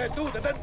tú, detente!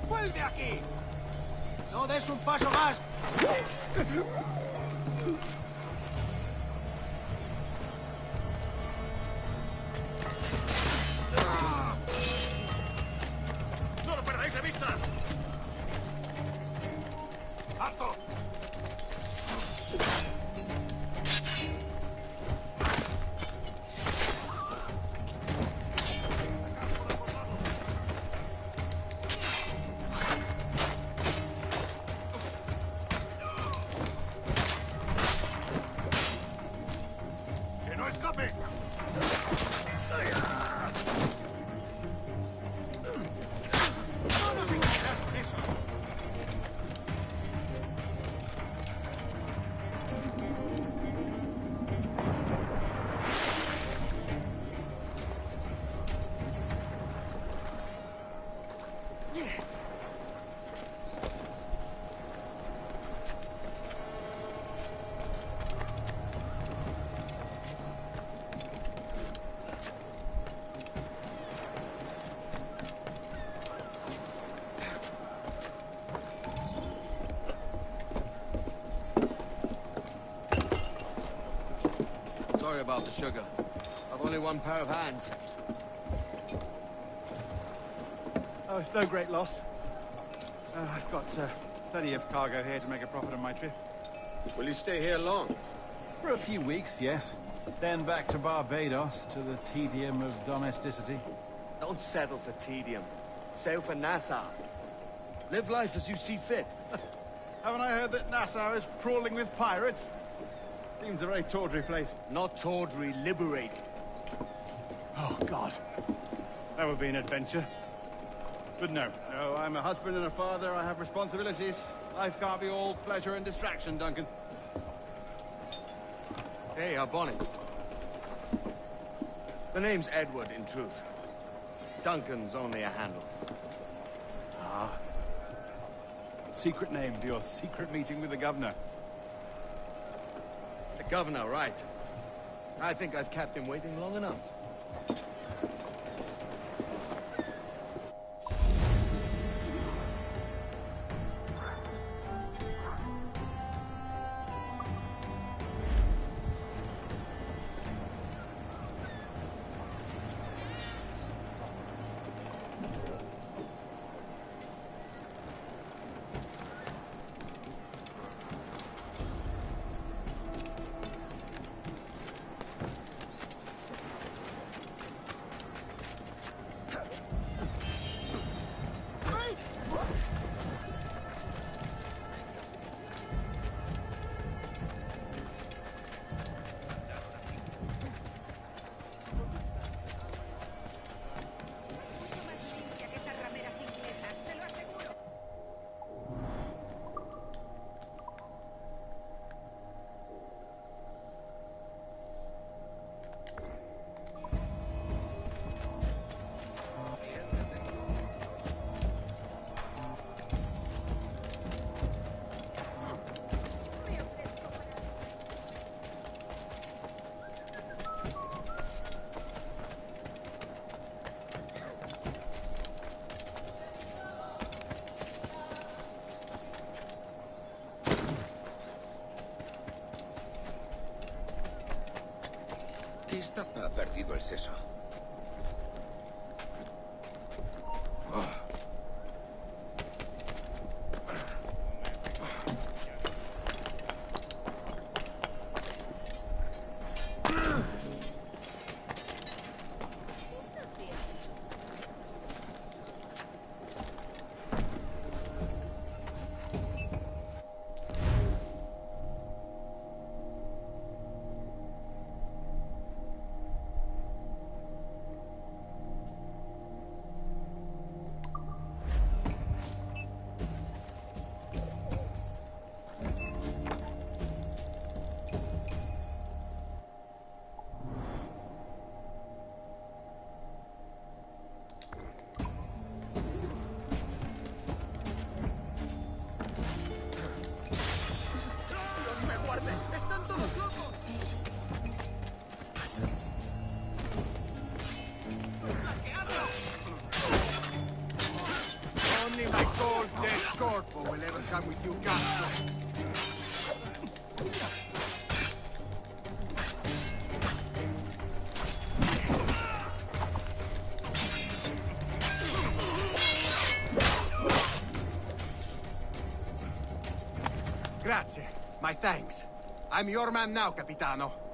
¡Vuelve aquí! ¡No des un paso más! ¡No lo perdáis de vista! ¡Alto! Sorry about the sugar. I've only one pair of hands. Oh, it's no great loss. I've got plenty of cargo here to make a profit on my trip. Will you stay here long? For a few weeks, yes. Then back to Barbados, to the tedium of domesticity. Don't settle for tedium. Sail for Nassau. Live life as you see fit. Haven't I heard that Nassau is crawling with pirates? Seems a very tawdry place. Not tawdry, liberated. Oh, God. That would be an adventure. But no, I'm a husband and a father. I have responsibilities. Life can't be all pleasure and distraction, Duncan. Hey, our bonnet. The name's Edward, in truth. Duncan's only a handle. Ah. Secret name for your secret meeting with the governor. The governor, right. I think I've kept him waiting long enough. Quizá ha perdido el seso. Grazie. My thanks. I'm your man now, Capitano.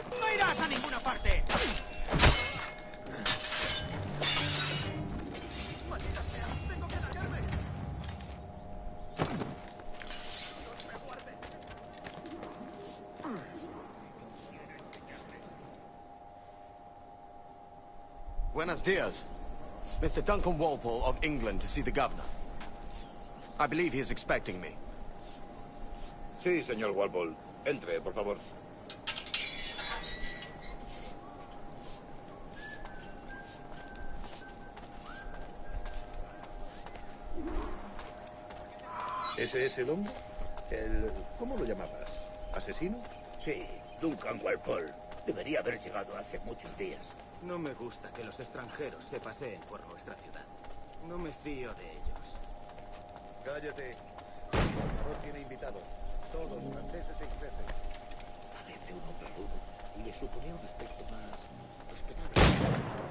¡No irás a ninguna parte! ¡Maldita sea! ¡Tengo que largarme! ¡Dios me guarde! Buenos dias. Mr. Duncan Walpole of England to see the governor. I believe he is expecting me. Sí, señor Walpole. Entre, por favor. ¿Ese es el hombre? ¿Cómo lo llamabas? ¿Asesino? Sí, Duncan Walpole. Debería haber llegado hace muchos días. No me gusta que los extranjeros se paseen por nuestra ciudad. No me fío de ellos. Cállate. El gobernador tiene invitados. Todos franceses e ingleses. Parece un hombre rudo y le suponía un aspecto más respetable.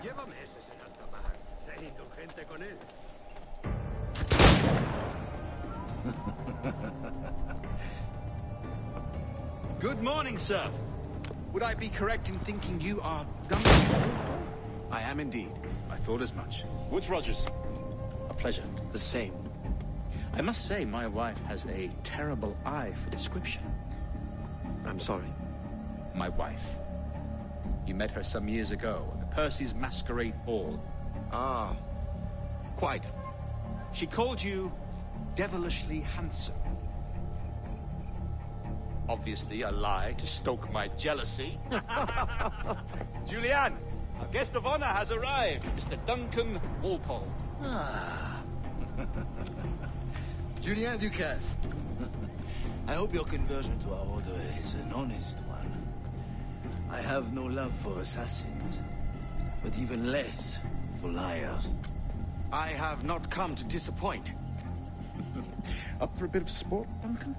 Lleva meses en alta mar. Sé indulgente con él. Good morning, sir. Would I be correct in thinking you are Duncan? I am indeed. I thought as much. Woods Rogers. A pleasure. The same. I must say, my wife has a terrible eye for description. I'm sorry. My wife. You met her some years ago at the Percy's Masquerade Ball. Ah, quite. She called you devilishly handsome. Obviously a lie to stoke my jealousy. Julianne, our guest of honor has arrived, Mr. Duncan Walpole. Ah. Julien Ducasse. I hope your conversion to our order is an honest one. I have no love for assassins, but even less for liars. I have not come to disappoint. Up for a bit of sport, Duncan?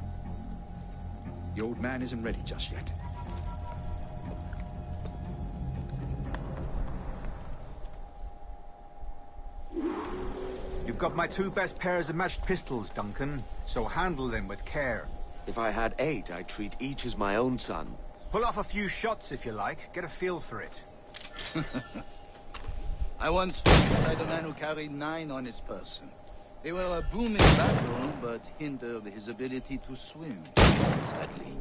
The old man isn't ready just yet. You've got my two best pairs of matched pistols, Duncan, so handle them with care. If I had 8, I'd treat each as my own son. Pull off a few shots if you like, get a feel for it. I once fought beside a man who carried 9 on his person. They were a boon in battle, but hindered his ability to swim, sadly.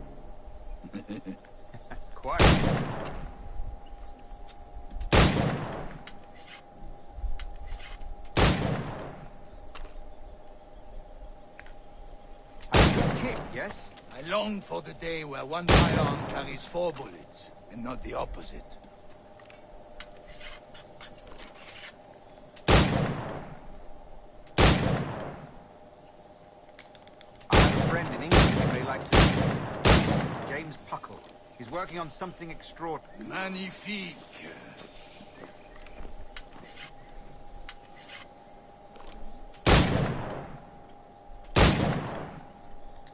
Quiet. A good kick, yes? I long for the day where one firearm carries 4 bullets, and not the opposite. I have a friend in England you may like to meet. James Puckle. He's working on something extraordinary. Magnifique.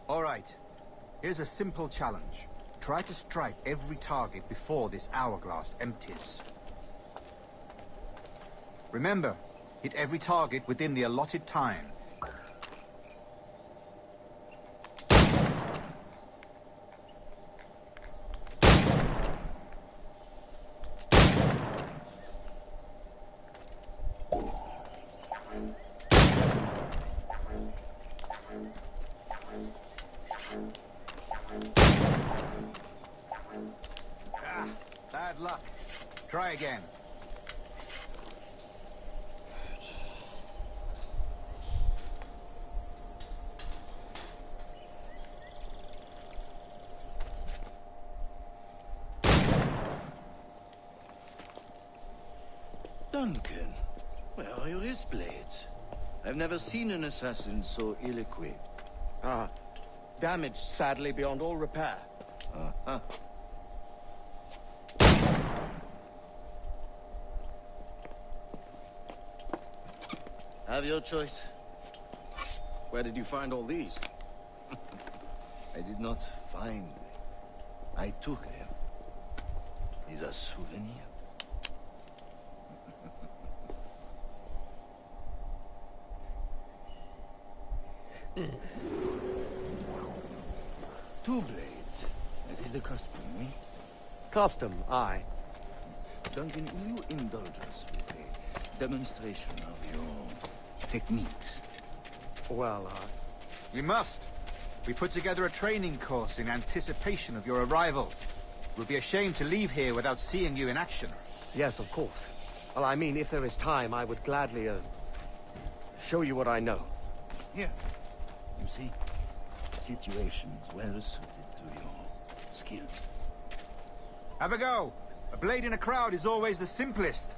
All right. Here's a simple challenge. Try to strike every target before this hourglass empties. Remember, hit every target within the allotted time. Bad luck. Try again. Duncan, where are your wrist blades? I've never seen an assassin so ill-equipped. Ah, damaged sadly beyond all repair. Uh-huh. Have your choice. Where did you find all these? I did not find them. I took them. These are souvenirs. Two blades, as is the custom, eh? Custom, aye. Duncan, will you indulge us with a demonstration of your techniques? Well, We must. We put together a training course in anticipation of your arrival. We'll be ashamed to leave here without seeing you in action. yes, of course. Well, I mean, if there is time, I would gladly, show you what I know. Here. You see? Situations well suited to your skills. Have a go. A blade in a crowd is always the simplest.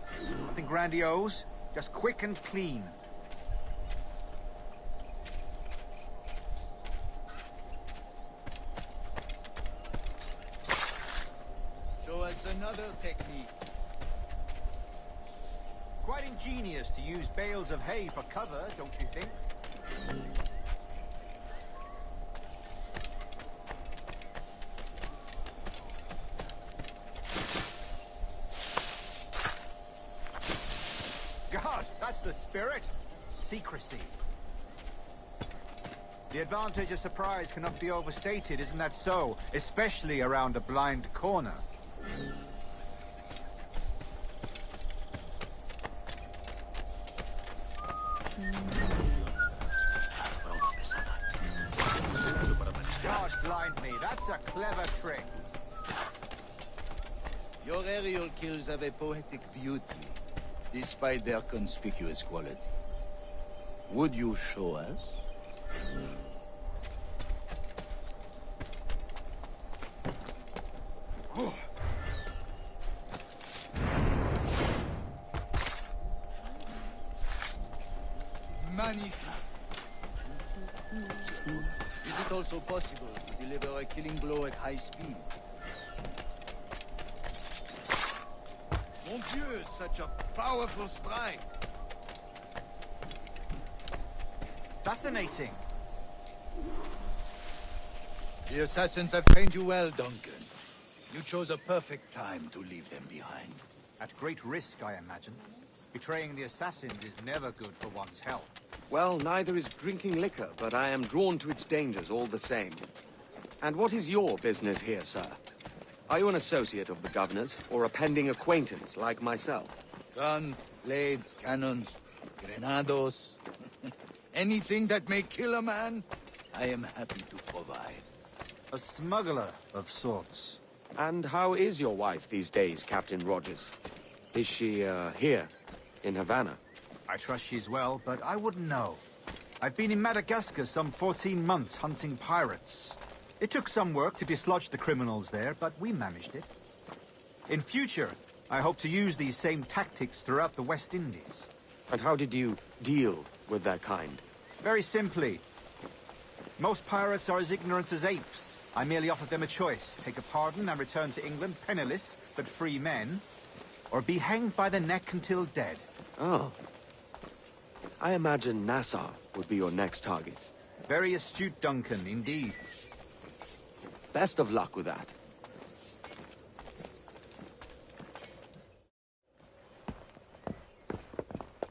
Nothing grandiose, just quick and clean. Show us another technique. Quite ingenious to use bales of hay for cover, don't you think? God, that's the spirit. Secrecy. The advantage of surprise cannot be overstated, isn't that so? Especially around a blind corner. Gosh, blind me, that's a clever trick. Your aerial kills have a poetic beauty, despite their conspicuous quality. Would you show us? Magnifique. Is it also possible to deliver a killing blow at high speed? Mon Dieu, such a powerful strike! Fascinating. The assassins have trained you well, Duncan. You chose a perfect time to leave them behind. At great risk, I imagine. Betraying the assassins is never good for one's health. Well, neither is drinking liquor, but I am drawn to its dangers all the same. And what is your business here, sir? Are you an associate of the governor's, or a pending acquaintance like myself? Guns, blades, cannons, grenados. Anything that may kill a man, I am happy to provide. A smuggler of sorts. And how is your wife these days, Captain Rogers? Is she, here, in Havana? I trust she's well, but I wouldn't know. I've been in Madagascar some 14 months hunting pirates. It took some work to dislodge the criminals there, but we managed it. In future, I hope to use these same tactics throughout the West Indies. And how did you deal with that kind? Very simply. Most pirates are as ignorant as apes. I merely offered them a choice. Take a pardon and return to England penniless, but free men. Or be hanged by the neck until dead. Oh. I imagine Nassau would be your next target. Very astute, Duncan, indeed. Best of luck with that.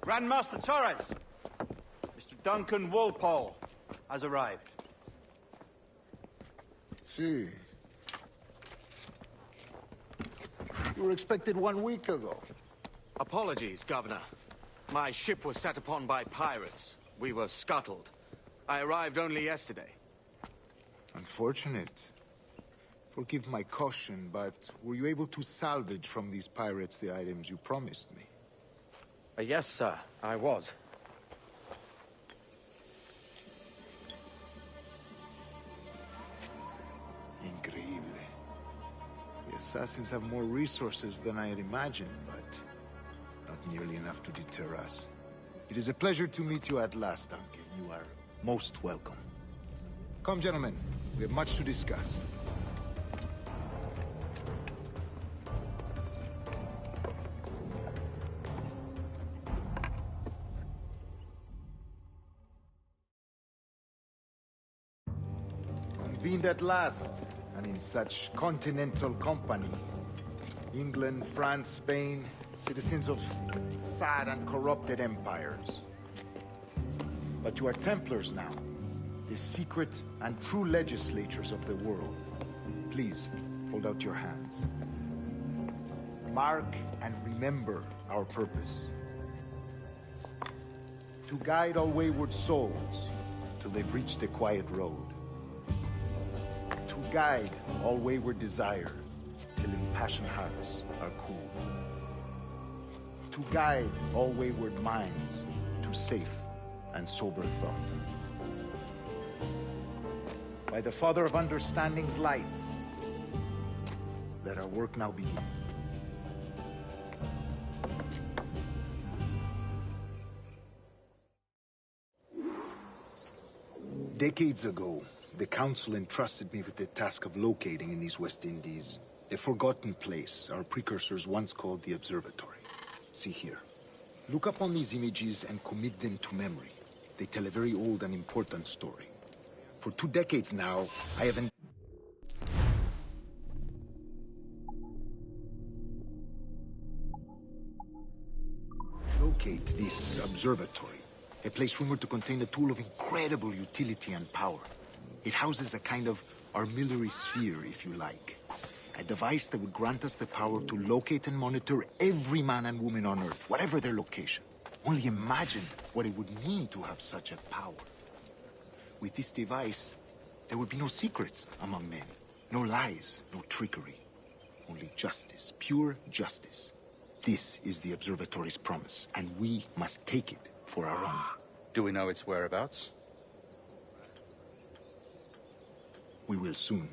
Grandmaster Torres! Mr. Duncan Walpole has arrived. See. You were expected 1 week ago. Apologies, Governor. My ship was set upon by pirates. We were scuttled. I arrived only yesterday. Unfortunate. Forgive my caution, but were you able to salvage from these pirates the items you promised me? Yes, sir, I was. Increíble. The assassins have more resources than I had imagined, but not nearly enough to deter us. It is a pleasure to meet you at last, Duncan. You are most welcome. Come, gentlemen. We have much to discuss. Convened at last, and in such continental company. England, France, Spain, citizens of sad and corrupted empires. But you are Templars now, the secret and true legislators of the world. Please, hold out your hands. mark and remember our purpose. To guide all wayward souls till they've reached the quiet road. To guide all wayward desire till impassioned hearts are cool. To guide all wayward minds to safe and sober thought. By the Father of Understanding's light, let our work now begin. Decades ago, the Council entrusted me with the task of locating in these West Indies a forgotten place our precursors once called the Observatory. See here. Look upon these images and commit them to memory. They tell a very old and important story. For 2 decades now, I have locate this observatory, a place rumored to contain a tool of incredible utility and power. It houses a kind of armillary sphere, if you like. A device that would grant us the power to locate and monitor every man and woman on Earth, whatever their location. Only imagine what it would mean to have such a power. With this device, there would be no secrets among men. No lies, no trickery. Only justice, pure justice. This is the Observatory's promise, and we must take it for our own. Do we know its whereabouts? We will soon.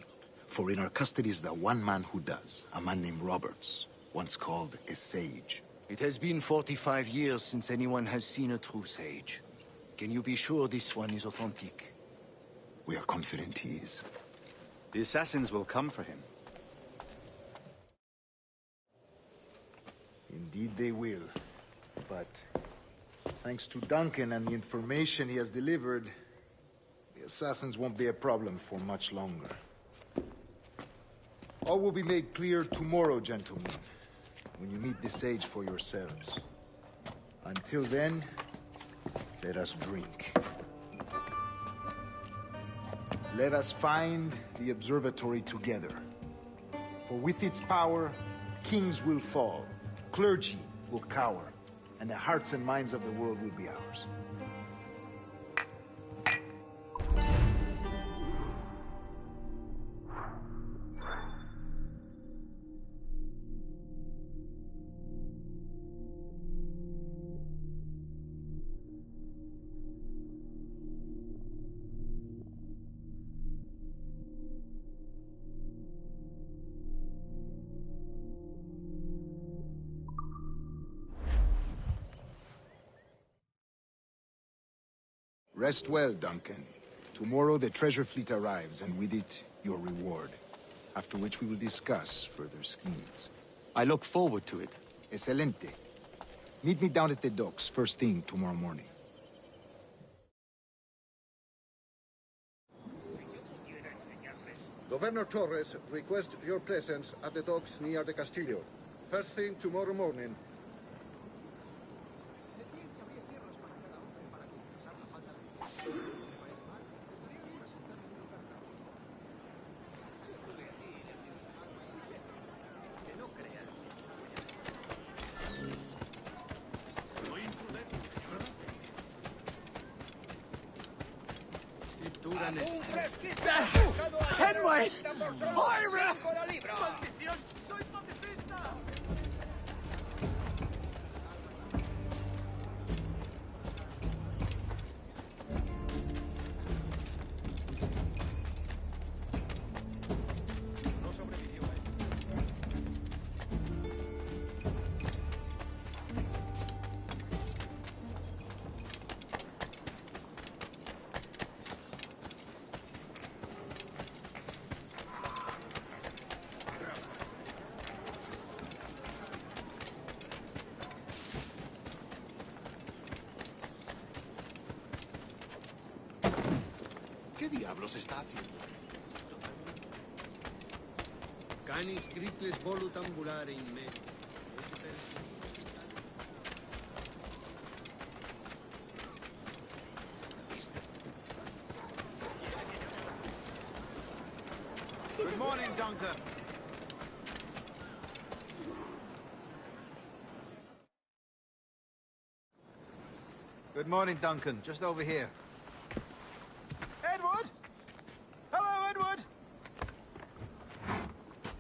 For in our custody is the one man who does, a man named Roberts, once called a sage. It has been 45 years since anyone has seen a true sage. Can you be sure this one is authentic? We are confident he is. The assassins will come for him. Indeed they will. But thanks to Duncan and the information he has delivered, the assassins won't be a problem for much longer. All will be made clear tomorrow, gentlemen, when you meet the sage for yourselves. Until then, let us drink. Let us find the observatory together. For with its power, kings will fall, clergy will cower, and the hearts and minds of the world will be ours. Rest well, Duncan. Tomorrow the treasure fleet arrives, and with it, your reward. After which we will discuss further schemes. I look forward to it. Excelente. Meet me down at the docks first thing tomorrow morning. Governor Torres requests your presence at the docks near the Castillo. First thing tomorrow morning. Kenway! Pirate! ¿Qué diablos está haciendo? Canis griples volut ambulare in me. Good morning, Duncan. Good morning, Duncan. Just over here. Edward? Hello, Edward!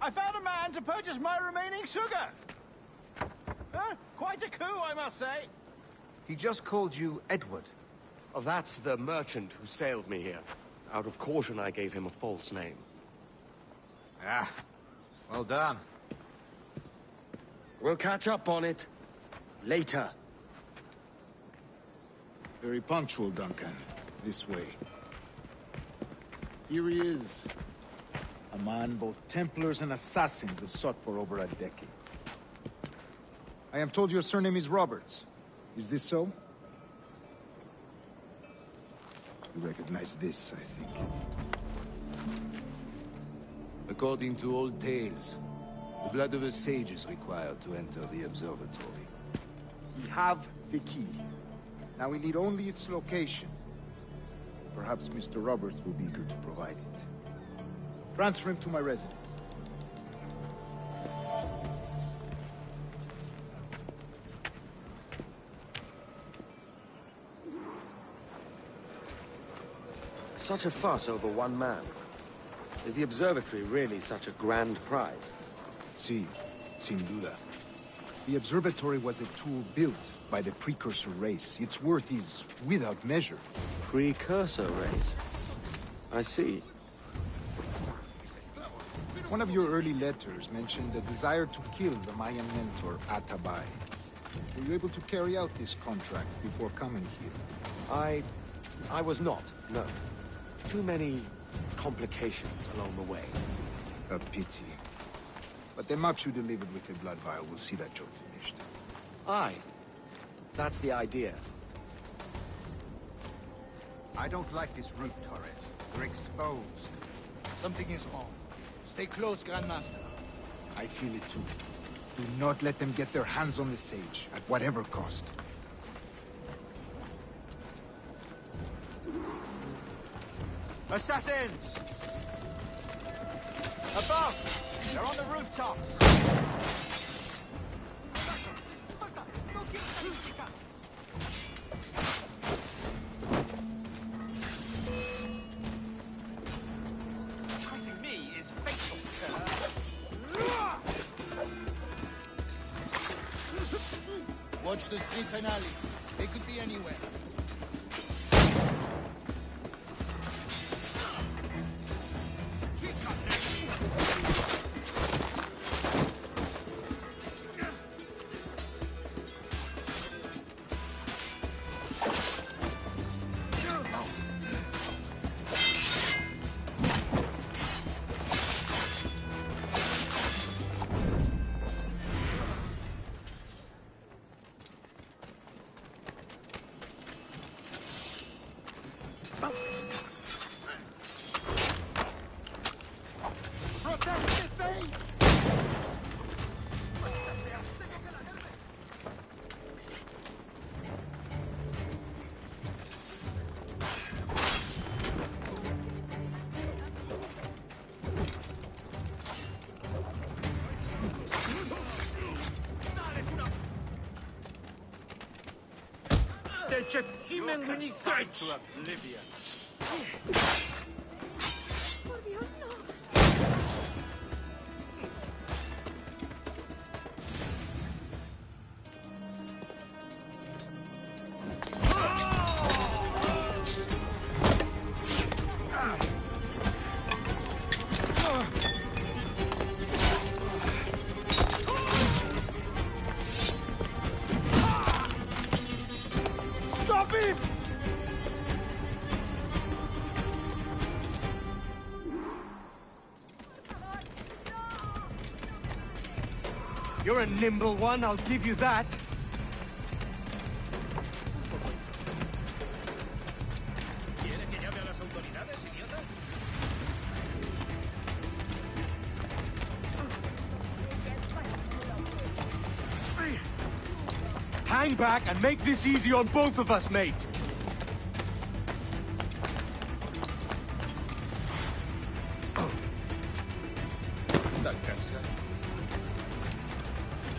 I found a man to purchase my remaining sugar! Huh? Quite a coup, I must say. He just called you Edward. Oh, that's the merchant who sailed me here. Out of caution, I gave him a false name. Ah, well done. We'll catch up on it later. Very punctual, Duncan. This way. Here he is. A man both Templars and Assassins have sought for over a decade. I am told your surname is Roberts. Is this so? You recognize this, I think. According to old tales, the blood of a sage is required to enter the observatory. We have the key. Now we need only its location. Perhaps Mr. Roberts will be eager to provide it. Transfer him to my residence. Such a fuss over one man. Is the observatory really such a grand prize? Sí, sin duda. The observatory was a tool built by the precursor race. Its worth is without measure. Precursor race? I see. One of your early letters mentioned a desire to kill the Mayan mentor, Atabai. Were you able to carry out this contract before coming here? I was not, no. Too many complications along the way. A pity. But the map you delivered with the blood vial will see that job finished. Aye. That's the idea. I don't like this route, Torres. We're exposed. Something is wrong. Stay close, Grandmaster. I feel it too. Do not let them get their hands on the sage, at whatever cost. Assassins! Above! They're on the rooftops! Crossing me is fatal, sir. Watch the streets and alleys. They could be anywhere. To oblivion. Por Dios, no. Stop him! You're a nimble one, I'll give you that. Hang back and make this easy on both of us, mate.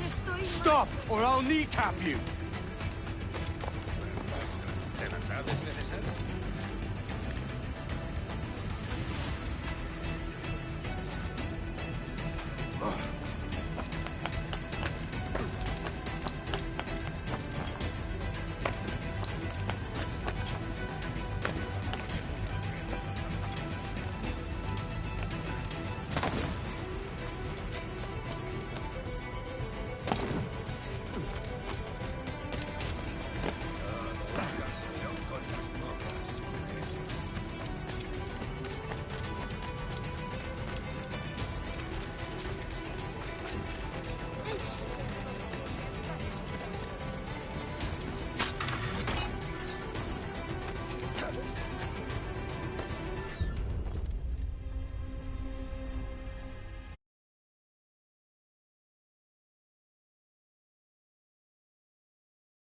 Estoy... Stop, or I'll kneecap you. Oh.